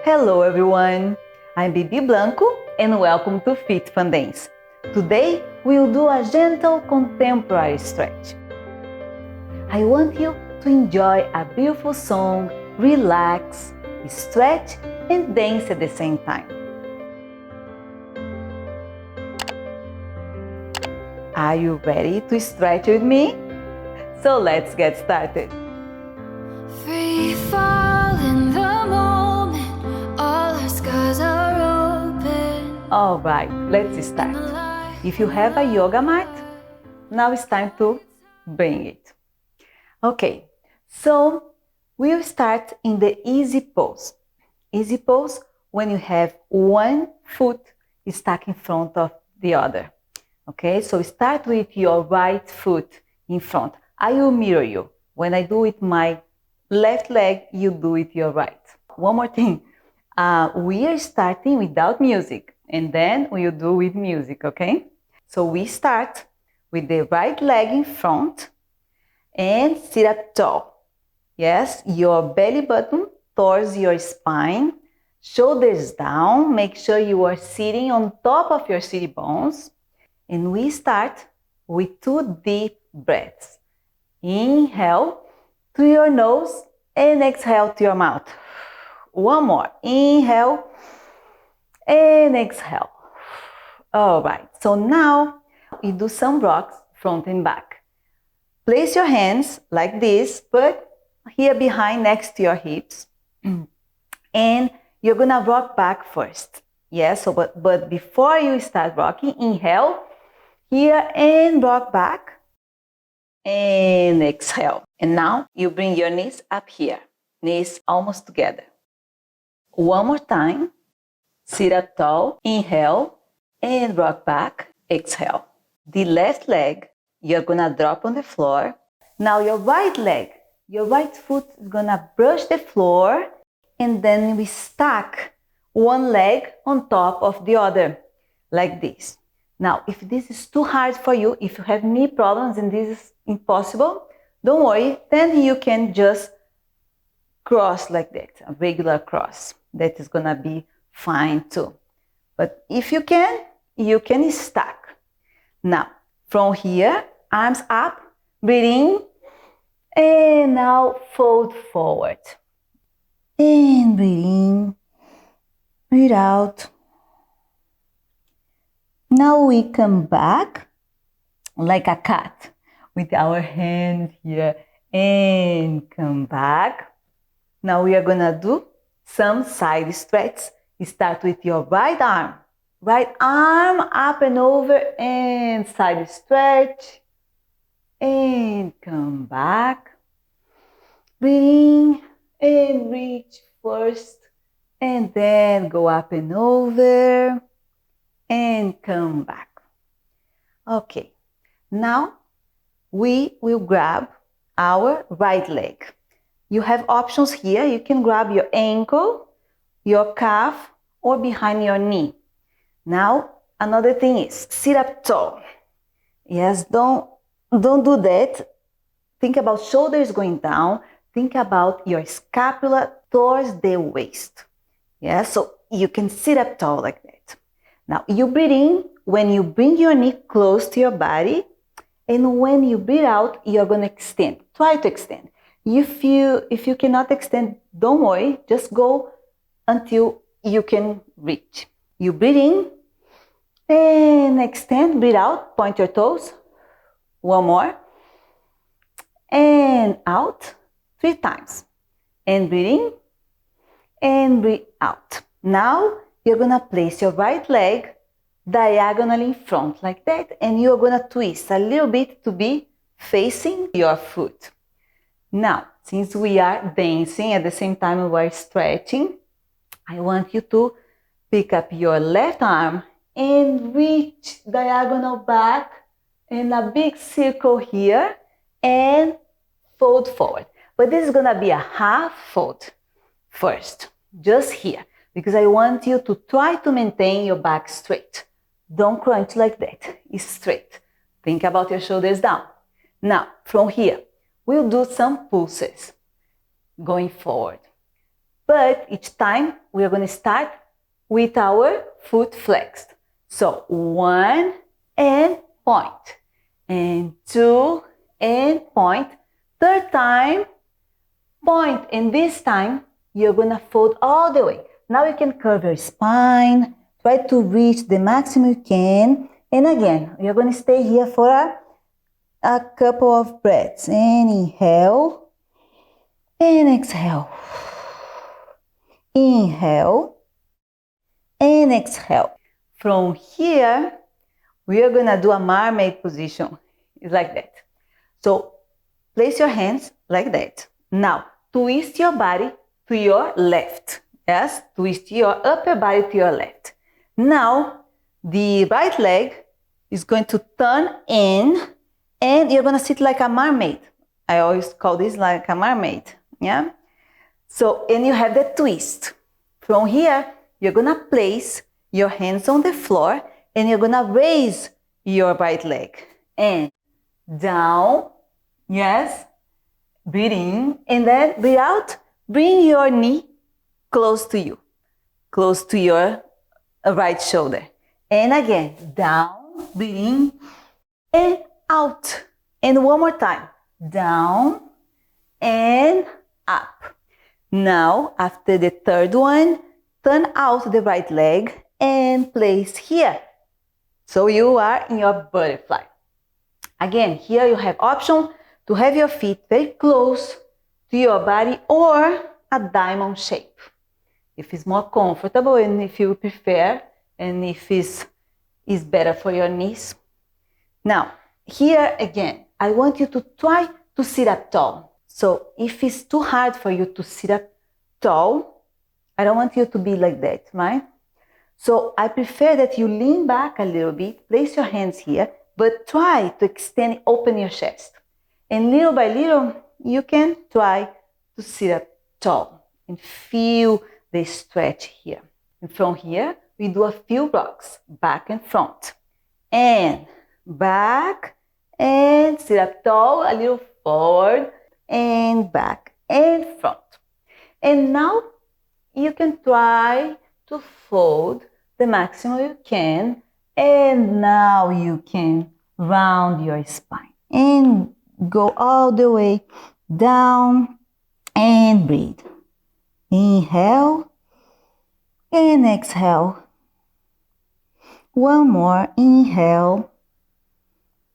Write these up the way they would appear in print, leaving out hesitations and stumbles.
Hello everyone, I'm Bibi Blanco and welcome to Fit Fun Dance. Today we'll do a gentle contemporary stretch. I want you to enjoy a beautiful song, relax, stretch and dance at the same time. Are you ready to stretch with me? So let's get started. Free fall in the moment, all our scars are open. All right, let's start. If you have a yoga mat, now it's time to bring it. Okay, so we'll start in the easy pose. Easy pose when you have one foot stuck in front of the other. Okay, so start with your right foot in front. I will mirror you. When I do with my left leg, you do with your right. One more thing. We are starting without music and then we'll do with music, okay? So we start with the right leg in front and sit up tall. Yes, your belly button towards your spine, shoulders down. Make sure you are sitting on top of your sitting bones. And we start with 2 deep breaths. Inhale to your nose and exhale to your mouth. One more. Inhale and exhale. All right. So now we do some rocks front and back. Place your hands like this, but here behind next to your hips. And you're going to rock back first. Yes, so but before you start rocking, inhale here and rock back and exhale. And now you bring your knees up here, knees almost together. One more time, sit up tall, inhale and rock back, exhale. The left leg, you're gonna drop on the floor. Now your right leg, your right foot is gonna brush the floor and then we stack one leg on top of the other, like this. Now, if this is too hard for you, if you have knee problems and this is impossible, don't worry, then you can just cross like that, a regular cross. That is gonna be fine too. But if you can stack. Now, from here, arms up, breathe in, and now fold forward. And breathe in, breathe out. Now we come back like a cat with our hand here and come back. Now we are gonna do some side stretch. Start with your right arm. Right arm up and over and side stretch. And come back. Breathe in and reach first. And then go up and over. And come back. Okay, now we will grab our right leg. You have options here. You can grab your ankle, your calf, or behind your knee. Now, another thing is sit up tall. Yes, don't do that. Think about shoulders going down. Think about your scapula towards the waist. Yes, so you can sit up tall like that. Now, you breathe in when you bring your knee close to your body, and when you breathe out, you're going to extend. Try to extend. If you cannot extend, don't worry. Just go until you can reach. You breathe in and extend. Breathe out. Point your toes. One more. And out 3 times. And breathe in and breathe out. Now, you're going to place your right leg diagonally in front like that, and you're going to twist a little bit to be facing your foot. Now, since we are dancing at the same time we are stretching, I want you to pick up your left arm and reach diagonal back in a big circle here and fold forward. But this is going to be a half fold first, just here. Because I want you to try to maintain your back straight. Don't crunch like that. It's straight. Think about your shoulders down. Now, from here, we'll do some pulses. Going forward. But each time we are going to start with our foot flexed. So 1 and point, and 2 and point. Third time, point, and this time you're going to fold all the way. Now you can curve your spine, try to reach the maximum you can, and again, you're going to stay here for a couple of breaths. And inhale, and exhale. Inhale, and exhale. From here, we are going to do a mermaid position. It's like that. So place your hands like that. Now, twist your body to your left. Yes, twist your upper body to your left. Now, the right leg is going to turn in, and you're going to sit like a mermaid. I always call this like a mermaid. Yeah? So, and you have the twist. From here, you're going to place your hands on the floor, and you're going to raise your right leg. And down, yes, breathe in, and then breathe out. Bring your knee close to you, close to your right shoulder. And again, down, breathe in, and out. And one more time, down and up. Now, after the third one, turn out the right leg and place here. So you are in your butterfly. Again, here you have option to have your feet very close to your body or a diamond shape. If it's more comfortable and if you prefer, and if it's better for your knees. Now, here again, I want you to try to sit up tall. So if it's too hard for you to sit up tall, I don't want you to be like that, right? So I prefer that you lean back a little bit, place your hands here, but try to extend, open your chest. And little by little, you can try to sit up tall and feel the stretch here. And from here, we do a few rocks, back and front. And back, and sit up tall, a little forward, and back and front. And now you can try to fold the maximum you can, and now you can round your spine and go all the way down and breathe. Inhale and exhale. One more, inhale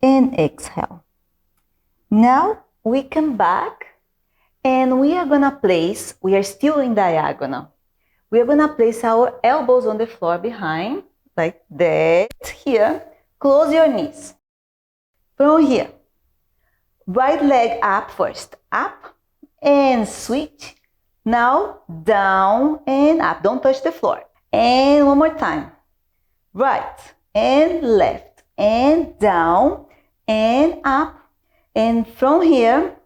and exhale. Now we come back and we are gonna place, we are still in diagonal. We are gonna place our elbows on the floor behind, like that, here. Close your knees. From here, right leg up first, up and switch. Now down and up, don't touch the floor. And one more time, right and left and down and up. And from here,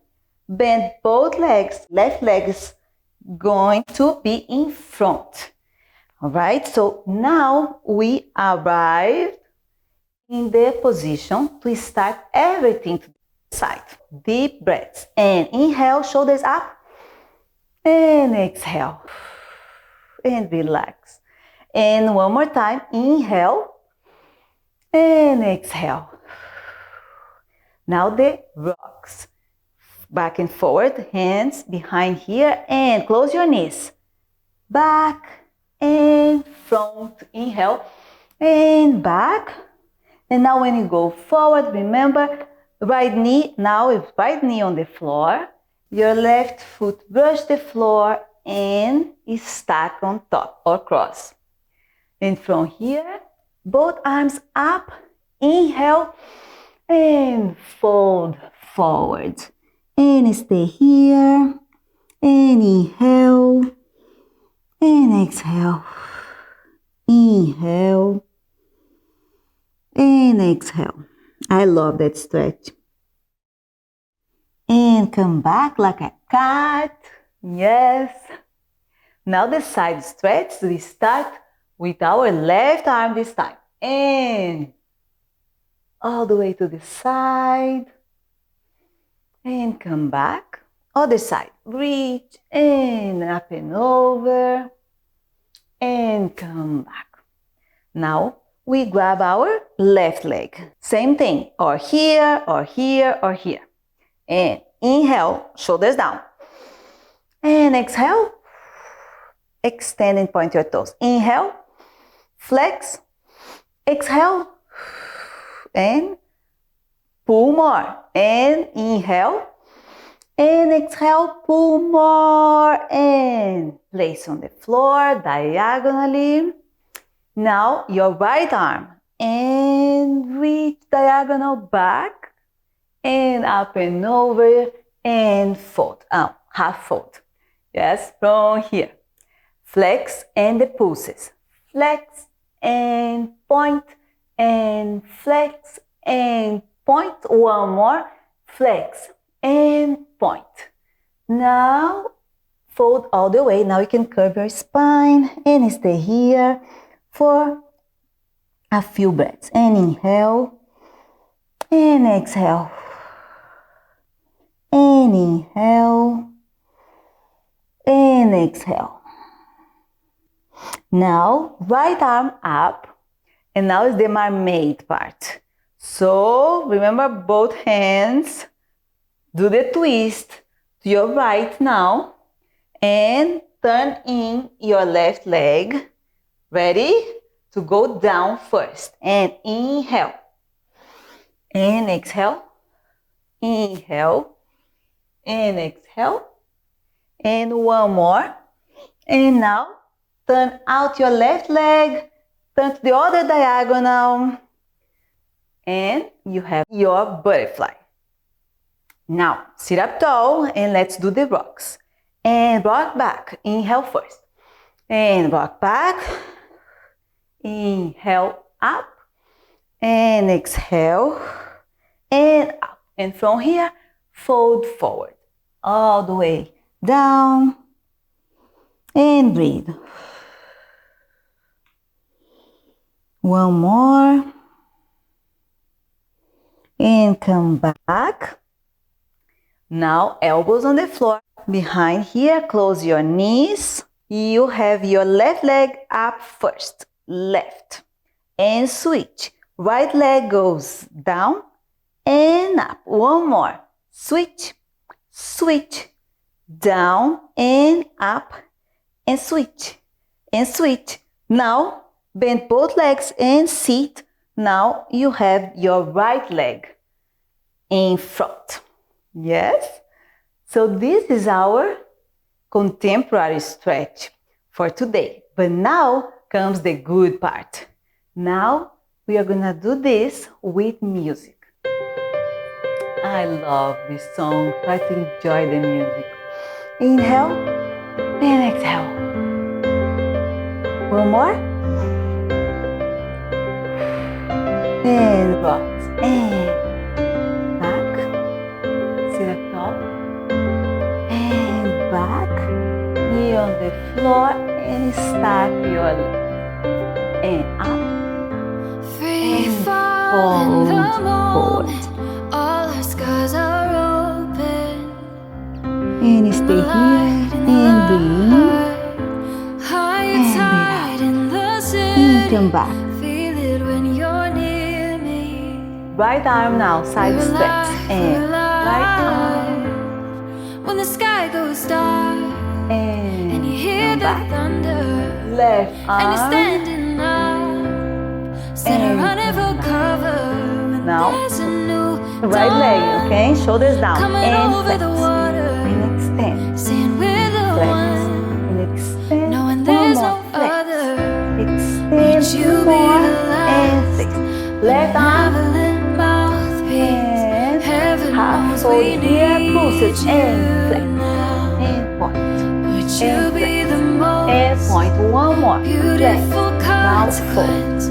bend both legs, left leg is going to be in front. All right, so now we arrived in the position to start everything to the side. Deep breaths and inhale, shoulders up and exhale and relax. And one more time, inhale and exhale. Now the rocks. Back and forward, hands behind here, and close your knees. Back and front, inhale, and back. And now when you go forward, remember, right knee, now with right knee on the floor, your left foot brush the floor and is stack on top or cross. And from here, both arms up, inhale, and fold forward. And stay here, and inhale, and exhale. Inhale, and exhale. I love that stretch. And come back like a cat. Yes. Now the side stretch, we start with our left arm this time. And all the way to the side. And come back Other side. Reach and up and over and come back. Now we grab our left leg. Same thing, or here, or here, or here. And inhale, shoulders down. And exhale, extend and point your toes. Inhale, flex, exhale, and pull more. And inhale, and exhale, pull more. And place on the floor diagonally. Now your right arm and reach diagonal back and up and over and fold. Half fold. Yes, from here. Flex and the pulses. Flex and point and flex and point. One more. Flex and point. Now fold all the way. Now you can curve your spine and stay here for a few breaths. And inhale and exhale. And inhale and exhale. Now right arm up, and now is the mermaid part. So remember, both hands, do the twist to your right now and turn in your left leg. Ready? To go down first. And inhale. And exhale. Inhale. And exhale. And one more. And now turn out your left leg. Turn to the other diagonal. And you have your butterfly. Now sit up tall and let's do the rocks. And rock back. Inhale first. And rock back. Inhale up and exhale and up. And from here, fold forward all the way down and breathe. One more and come back. Now elbows on the floor. Behind here, close your knees. You have your left leg up first. Left and switch. Right leg goes down and up. One more. Switch, switch, down and up and switch and switch. Now bend both legs and sit. Now you have your right leg in front. Yes? So this is our contemporary stretch for today. But now comes the good part. Now we are gonna do this with music. I love this song. Try to enjoy the music. Inhale and exhale. One more. And rocks and back. Sit up tall. And back. Knee on the floor and stack your legs. And up. Free fall in the moment. All our skies are open. And stay here and breathe in. High in the city. And come back. Feel it when you're near me. Right arm now, side stretch. And right arm. When the sky goes dark And you hear come the back. thunder. Left And you're arm. standing up, instead of And running for come back. cover. When Now, there's a new Right leg, dawn okay? Shoulders down. coming And over flex. the water, And extend. staying with the Flex. one, And extend. knowing One there's more. no Flex. other. Extend. Would you Two be more. the And last flex. Left arm. benevolent mouthpiece? And Heaven half knows fold we here. need Pulses. you And flex. now. And point. Would you And be flex. the And most point. One more. Flex. beautiful Now fold. consequence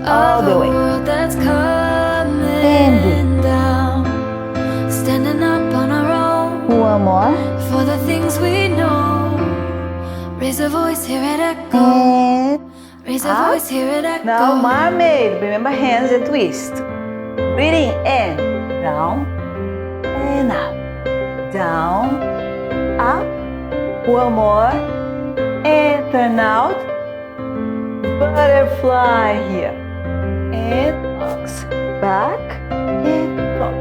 All of the a way. world that's coming And down? Standing up on our own One more. for the things we know. Raise a voice, hear it echo. And Raise a up. voice, hear it echo. now mermaid. Remember hands and twist. Breathing in. Down and up. Down up, one more, and turn out, butterfly here, and box, back, and front,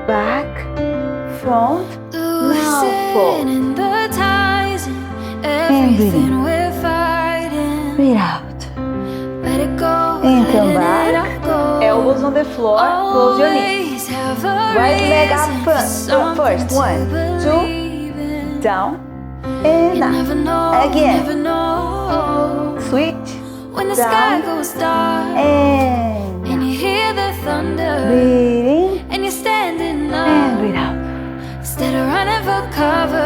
back, front, now fold, and breathe in, breathe out, and come back, elbows on the floor, close your knees, right leg up front, first, 1, 2, down, and up, again, switch, when the down, sky goes dark and you hear the thunder breathe in, and you're standing up and breathe out, instead of running for cover.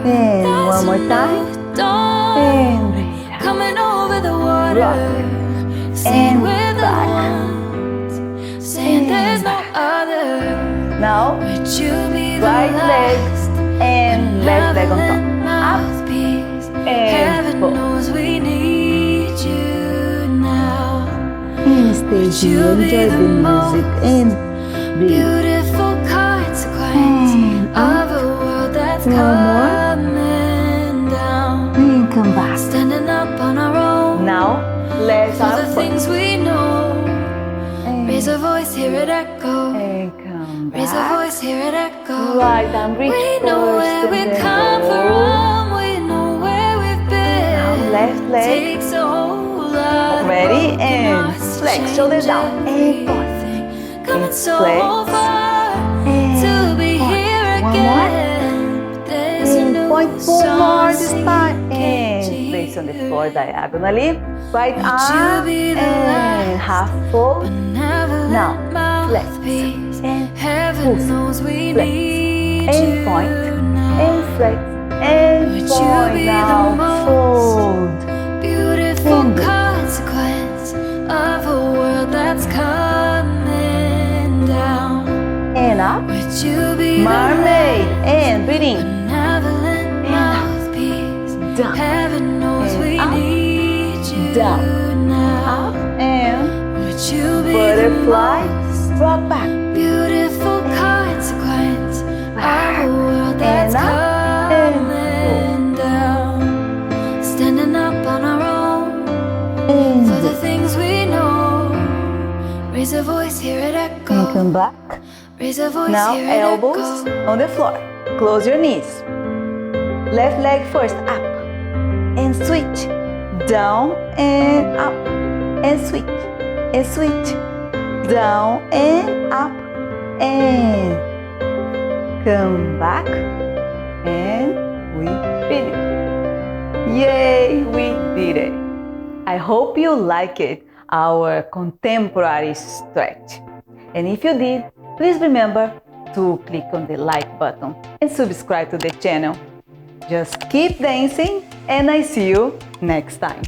and There's one more a time, new dawn and breathe out, coming over the water, rock, saying and we're the back, ones, saying and there's no back. other. Now, Would you be the right leg last and left leg on top, up, mouthpiece? and Heaven fold, knows we need you now. and stay here, enjoy the music, and breathe, Beautiful consequence and of up, a world that's one more, coming down. and come back. Standing up on our own Now, legs for up the things first, we know. Raise a and, voice, hear it echo. and come Raise a back. voice, hear it echo. Right arm reach We know first where we and then come go. from. We know where we've been. Now left leg. Takes a whole lot. Ready, Broken and hearts to flex, shoulders change down, and pause. everything. Coming And so flex, far and to be point. here One more, again. But there's a and new point 4 song more this singing, time, can't and you place on the hear? floor diagonally, right Would arm, you be the and last half fold, benevolent now flex, mouthpiece? and Heaven pulse, knows we flex, need and you point, now. and flex, and Would you point, be the now most fold, beautiful and breathe. consequence of a world that's coming down? And up, Would you be mermaid, and breathe the in, benevolent mouthpiece? down, Heaven knows and we up, need you down, now. up, and Would you be butterfly, the most rock back, beautiful consequence back, of a world that's and up, and coming down? Standing up on our own and for the breathe. things we know. Raise a voice, hear it And echo. come back. Raise a voice, Now hear it elbows echo. on the floor. Close your knees. Left leg first, up, and switch, down and up, and switch, down and up, and come back, and we finish. Yay, we did it. I hope you like it, our contemporary stretch. And if you did, please remember to click on the like button and subscribe to the channel. Just keep dancing, and I see you next time.